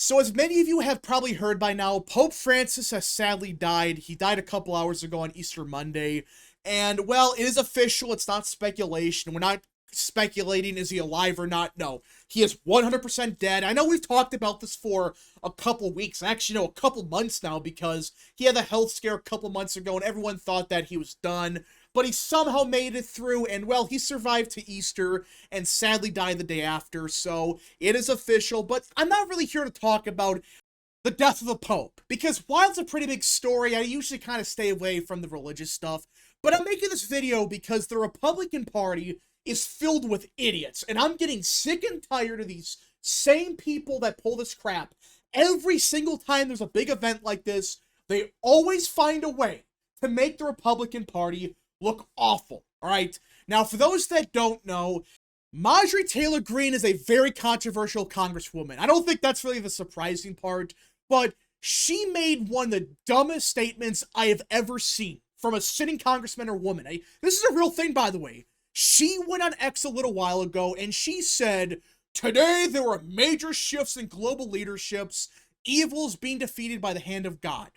So as many of you have probably heard by now, Pope Francis has sadly died. He died a couple hours ago on Easter Monday. And, well, it is official. It's not speculation. We're not speculating, is he alive or not? No. He is 100% dead. I know we've talked about this for a couple weeks. Actually, no, a couple months now, because he had a health scare a couple months ago, and everyone thought that he was done. But he somehow made it through, and, well, he survived to Easter and sadly died the day after. So it is official, but I'm not really here to talk about the death of the Pope, because while it's a pretty big story, I usually kind of stay away from the religious stuff. But I'm making this video because the Republican Party is filled with idiots, and I'm getting sick and tired of these same people that pull this crap. Every single time there's a big event like this, they always find a way to make the Republican Party look awful, alright? Now, for those that don't know, Marjorie Taylor Greene is a very controversial congresswoman. I don't think that's really the surprising part, but she made one of the dumbest statements I have ever seen from a sitting congressman or woman. This is a real thing, by the way. She went on X a little while ago, and she said, "Today there were major shifts in global leaderships. Evil is being defeated by the hand of God."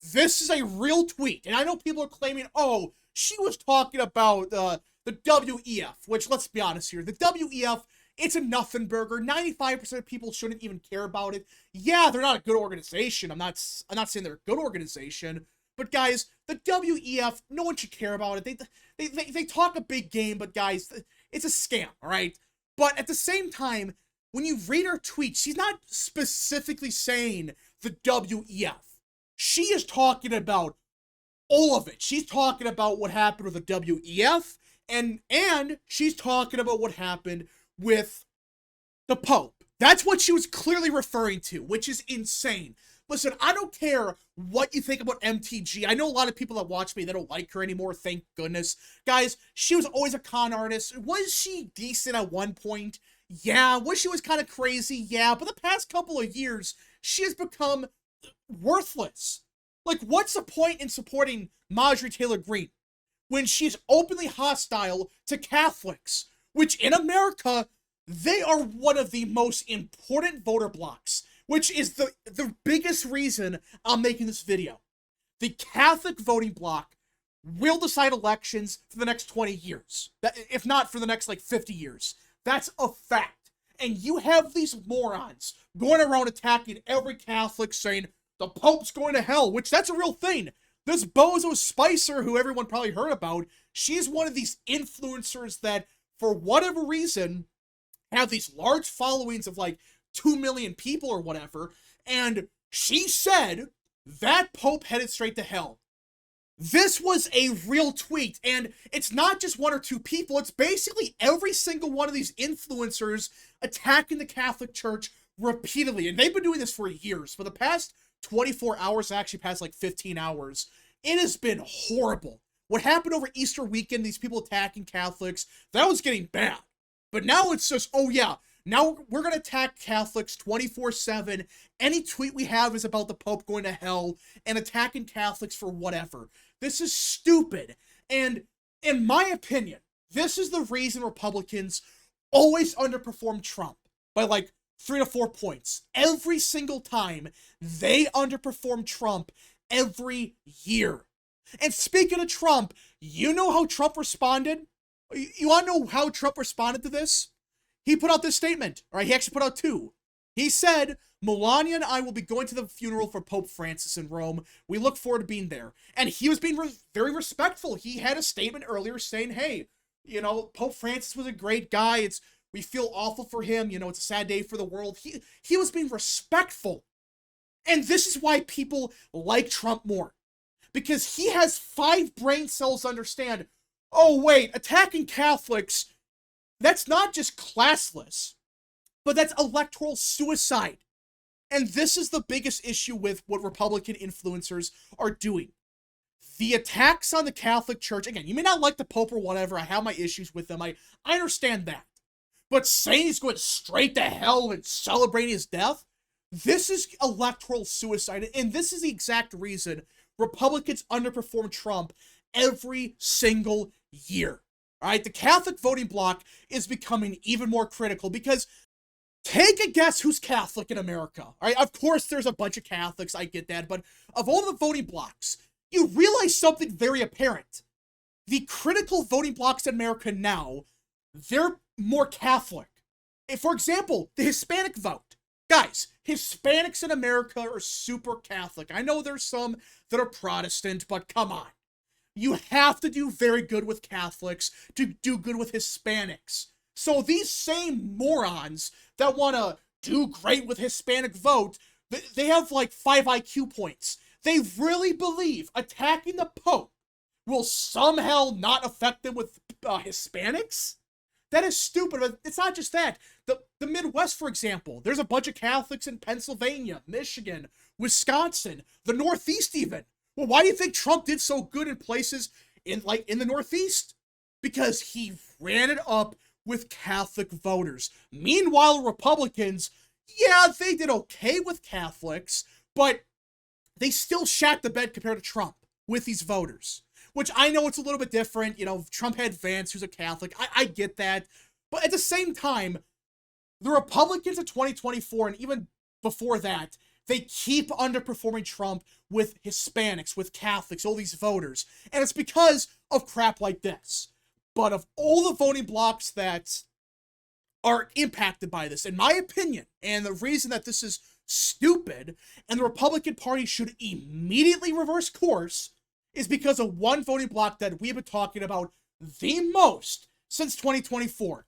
This is a real tweet, and I know people are claiming, oh, she was talking about the WEF, which, let's be honest here, the WEF, it's a nothing burger. 95% of people shouldn't even care about it. Yeah, they're not a good organization. I'm not saying they're a good organization, but guys, the WEF, no one should care about it. They talk a big game, but guys, it's a scam, all right? But at the same time, when you read her tweet, she's not specifically saying the WEF. She is talking about all of it. She's talking about what happened with the WEF, and she's talking about what happened with the Pope. That's what she was clearly referring to, which is insane. Listen, I don't care what you think about MTG. I know a lot of people that watch me, they don't like her anymore, thank goodness. Guys, she was always a con artist. Was she decent at one point? Yeah. Was she kind of crazy? Yeah. But the past couple of years, she has become worthless. Like, what's the point in supporting Marjorie Taylor Greene when she's openly hostile to Catholics, which in America, they are one of the most important voter blocks, which is the biggest reason I'm making this video. The Catholic voting bloc will decide elections for the next 20 years, if not for the next, 50 years. That's a fact. And you have these morons going around attacking every Catholic saying, the Pope's going to hell, which that's a real thing. This Bozo Spicer, who everyone probably heard about, she's one of these influencers that, for whatever reason, have these large followings of 2 million people or whatever, and she said that Pope headed straight to hell. This was a real tweet, and it's not just one or two people, it's basically every single one of these influencers attacking the Catholic Church repeatedly, and they've been doing this for years. For the past 24 hours, actually past 15 hours, it has been horrible. What happened over Easter weekend, these people attacking Catholics, that was getting bad. But now it's just, oh yeah, now we're going to attack Catholics 24/7. Any tweet we have is about the Pope going to hell and attacking Catholics for whatever. This is stupid. And in my opinion, this is the reason Republicans always underperform Trump by 3 to 4 points. Every single time, they underperform Trump every year. And speaking of Trump, you know how Trump responded? You want to know how Trump responded to this? He put out this statement, all right? He actually put out two. He said, "Melania and I will be going to the funeral for Pope Francis in Rome. We look forward to being there." And he was being very respectful. He had a statement earlier saying, hey, Pope Francis was a great guy. We feel awful for him. It's a sad day for the world. He was being respectful. And this is why people like Trump more. Because he has 5 brain cells to understand, oh wait, attacking Catholics, that's not just classless, but that's electoral suicide. And this is the biggest issue with what Republican influencers are doing. The attacks on the Catholic Church, again, you may not like the Pope or whatever, I have my issues with them, I understand that. But saying he's going straight to hell and celebrating his death, this is electoral suicide, and this is the exact reason Republicans underperform Trump every single year. All right, the Catholic voting bloc is becoming even more critical because Take a guess who's Catholic in America. All right, of course there's a bunch of Catholics, I get that, but of all the voting blocks, you realize something very apparent. The critical voting blocks in America now, they're more Catholic. For example, the Hispanic vote. Guys, Hispanics in America are super Catholic. I know there's some that are Protestant, but come on. You have to do very good with Catholics to do good with Hispanics. So these same morons that want to do great with Hispanic vote, they have like 5 IQ points. They really believe attacking the Pope will somehow not affect them with Hispanics? That is stupid. But it's not just that. The Midwest, for example, there's a bunch of Catholics in Pennsylvania, Michigan, Wisconsin, the Northeast even. Well, why do you think Trump did so good in places in the Northeast? Because he ran it up with Catholic voters. Meanwhile, Republicans, yeah, they did okay with Catholics, but they still shat the bed compared to Trump with these voters. Which I know it's a little bit different. You know, Trump had Vance, who's a Catholic. I get that. But at the same time, the Republicans in 2024, and even before that, they keep underperforming Trump with Hispanics, with Catholics, all these voters. And it's because of crap like this. But of all the voting blocks that are impacted by this, in my opinion, and the reason that this is stupid, and the Republican Party should immediately reverse course, is because of one voting block that we've been talking about the most since 2024.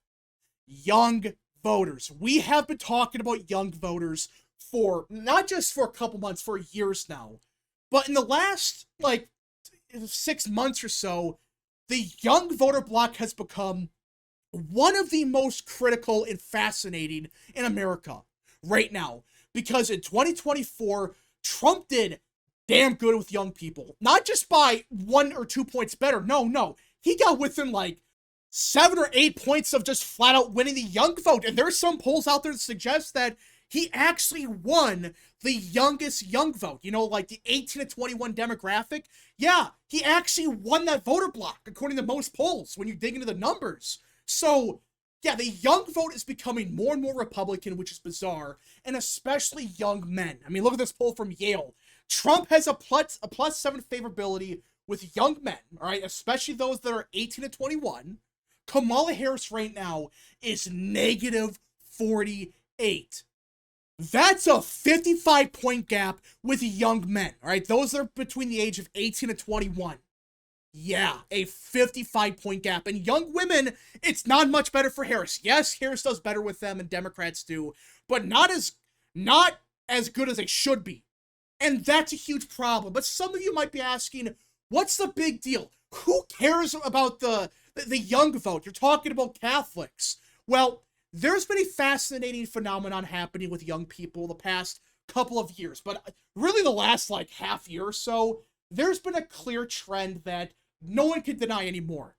Young voters. We have been talking about young voters for, not just for a couple months, for years now. But in the last, 6 months or so, the young voter block has become one of the most critical and fascinating in America right now. Because in 2024, Trump did damn good with young people. Not just by 1 or 2 points better. No. He got within 7 or 8 points of just flat out winning the young vote. And there's some polls out there that suggest that he actually won the youngest young vote. You know, like the 18 to 21 demographic. Yeah, he actually won that voter block, according to most polls, when you dig into the numbers. So, yeah, the young vote is becoming more and more Republican, which is bizarre, and especially young men. I mean, look at this poll from Yale. Trump has a plus 7 favorability with young men, all right, especially those that are 18 to 21. Kamala Harris right now is negative 48. That's a 55-point gap with young men, all right? Those are between the age of 18 and 21. Yeah, a 55-point gap. And young women, it's not much better for Harris. Yes, Harris does better with them, and Democrats do, but not as good as they should be. And that's a huge problem. But some of you might be asking, what's the big deal? Who cares about the young vote? You're talking about Catholics. Well, there's been a fascinating phenomenon happening with young people the past couple of years, but really the last half year or so, there's been a clear trend that no one can deny anymore.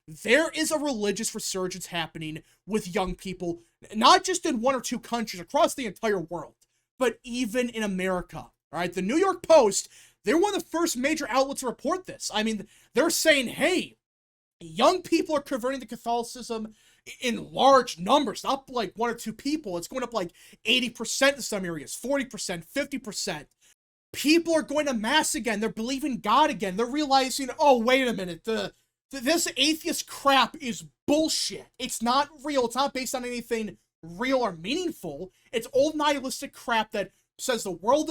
There is a religious resurgence happening with young people, not just in 1 or 2 countries across the entire world, but even in America. All right, the New York Post, they're one of the first major outlets to report this. I mean, they're saying, hey, young people are converting to Catholicism in large numbers, not 1 or 2 people. It's going up 80% in some areas, 40%, 50%. People are going to mass again. They're believing God again. They're realizing, oh, wait a minute, this atheist crap is bullshit. It's not real. It's not based on anything real or meaningful. It's old nihilistic crap that says the world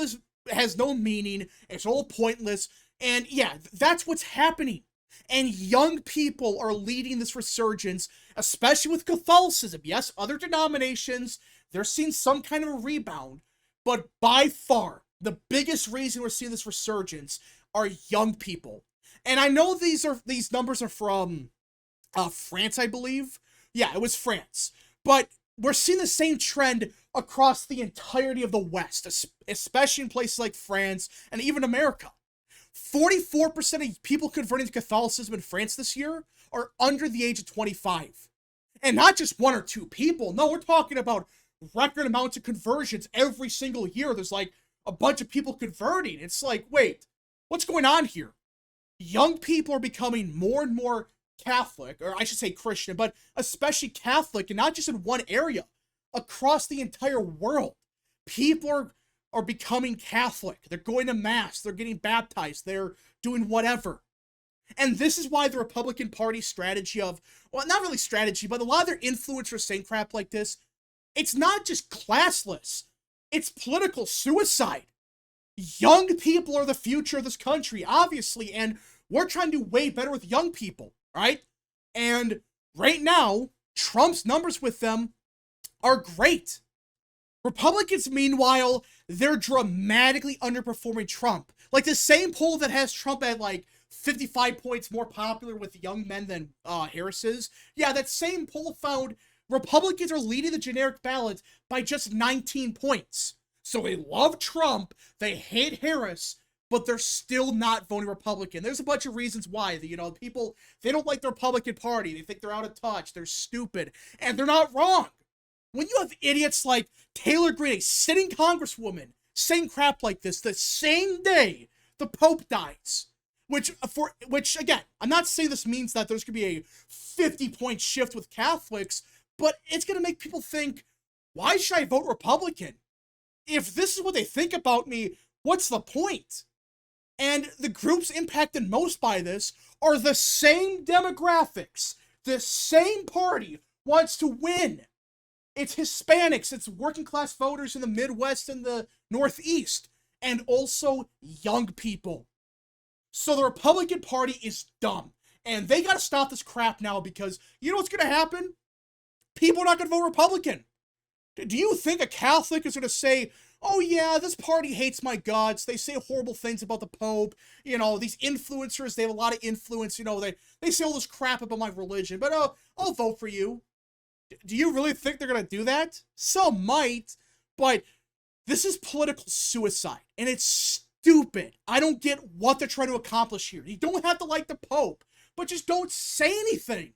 has no meaning. It's all pointless. And yeah, that's what's happening. And young people are leading this resurgence, especially with Catholicism. Yes, other denominations, they're seeing some kind of a rebound, but by far, the biggest reason we're seeing this resurgence are young people. And I know these numbers are from France, I believe. Yeah, it was France. But we're seeing the same trend across the entirety of the West, especially in places like France and even America. 44% of people converting to Catholicism in France this year are under the age of 25. And not just 1 or 2 people. No, we're talking about record amounts of conversions every single year. There's a bunch of people converting. It's wait, what's going on here? Young people are becoming more and more Catholic, or I should say Christian, but especially Catholic, and not just in one area. across the entire world. People are becoming Catholic. They're going to mass. They're getting baptized. They're doing whatever. And this is why the Republican Party strategy of, well, not really strategy, but a lot of their influencers saying crap like this, it's not just classless. It's political suicide. Young people are the future of this country, obviously, and we're trying to do way better with young people, right? And right now, Trump's numbers with them are great. Republicans, meanwhile, they're dramatically underperforming Trump. Like the same poll that has Trump at like 55 points more popular with young men than Harris is. Yeah, that same poll found Republicans are leading the generic ballot by just 19 points. So they love Trump, they hate Harris, but they're still not voting Republican. There's a bunch of reasons why. You know, people, they don't like the Republican Party. They think they're out of touch. They're stupid. And they're not wrong. When you have idiots like Taylor Greene, a sitting congresswoman, saying crap like this the same day the Pope dies, which again, I'm not saying this means that there's going to be a 50-point shift with Catholics, but it's going to make people think, why should I vote Republican? If this is what they think about me, what's the point? And the groups impacted most by this are the same demographics. The same party wants to win. It's Hispanics, it's working class voters in the Midwest and the Northeast, and also young people. So the Republican Party is dumb. And they gotta stop this crap now because you know what's gonna happen? People are not gonna vote Republican. Do you think a Catholic is gonna say, oh yeah, this party hates my guts, they say horrible things about the Pope, you know, these influencers, they have a lot of influence, you know, they say all this crap about my religion, but I'll vote for you. Do you really think they're gonna do that? Some might, but this is political suicide, and it's stupid. I don't get what they're trying to accomplish here. You don't have to like the Pope, but just don't say anything.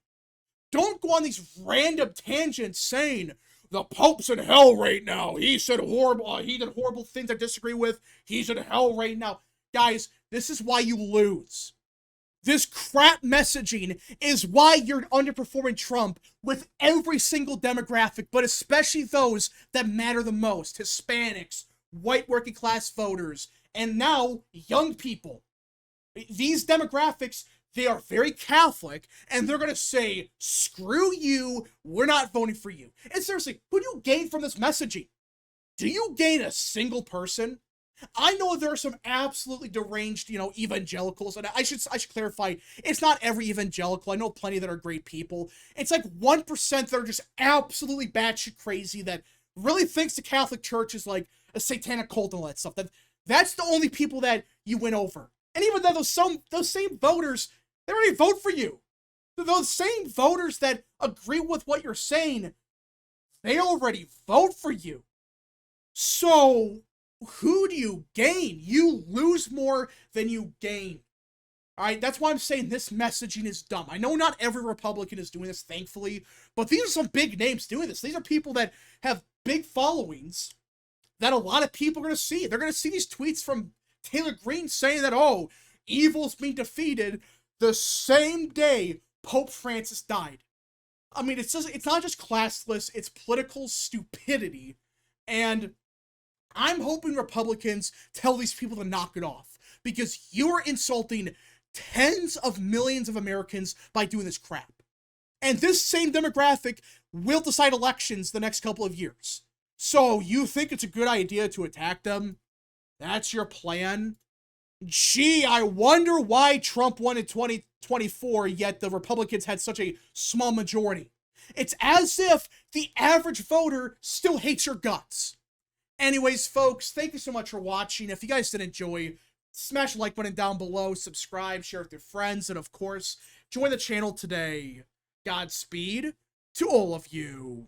Don't go on these random tangents saying, the Pope's in hell right now. He did horrible things I disagree with. He's in hell right now. Guys, this is why you lose. This crap messaging is why you're underperforming Trump with every single demographic, but especially those that matter the most. Hispanics, white working class voters, and now young people. These demographics, they are very Catholic, and they're going to say, screw you, we're not voting for you. And seriously, who do you gain from this messaging? Do you gain a single person? I know there are some absolutely deranged, you know, evangelicals, and I should clarify, it's not every evangelical. I know plenty that are great people. It's like 1% that are just absolutely batshit crazy that really thinks the Catholic Church is like a satanic cult and all that stuff. That's the only people that you win over. And even though those same voters, they already vote for you. Those same voters that agree with what you're saying, they already vote for you. So who do you gain? You lose more than you gain. All right, that's why I'm saying this messaging is dumb. I know not every Republican is doing this, thankfully, but these are some big names doing this. These are people that have big followings that a lot of people are going to see. They're going to see these tweets from Taylor Greene saying that, oh, evil's being defeated the same day Pope Francis died. I mean, it's not just classless, it's political stupidity. And I'm hoping Republicans tell these people to knock it off, because you're insulting tens of millions of Americans by doing this crap. And this same demographic will decide elections the next couple of years. So you think it's a good idea to attack them? That's your plan? Gee, I wonder why Trump won in 2024, yet the Republicans had such a small majority. It's as if the average voter still hates your guts. Anyways, folks, thank you so much for watching. If you guys did enjoy, smash the like button down below, subscribe, share with your friends, and of course, join the channel today. Godspeed to all of you.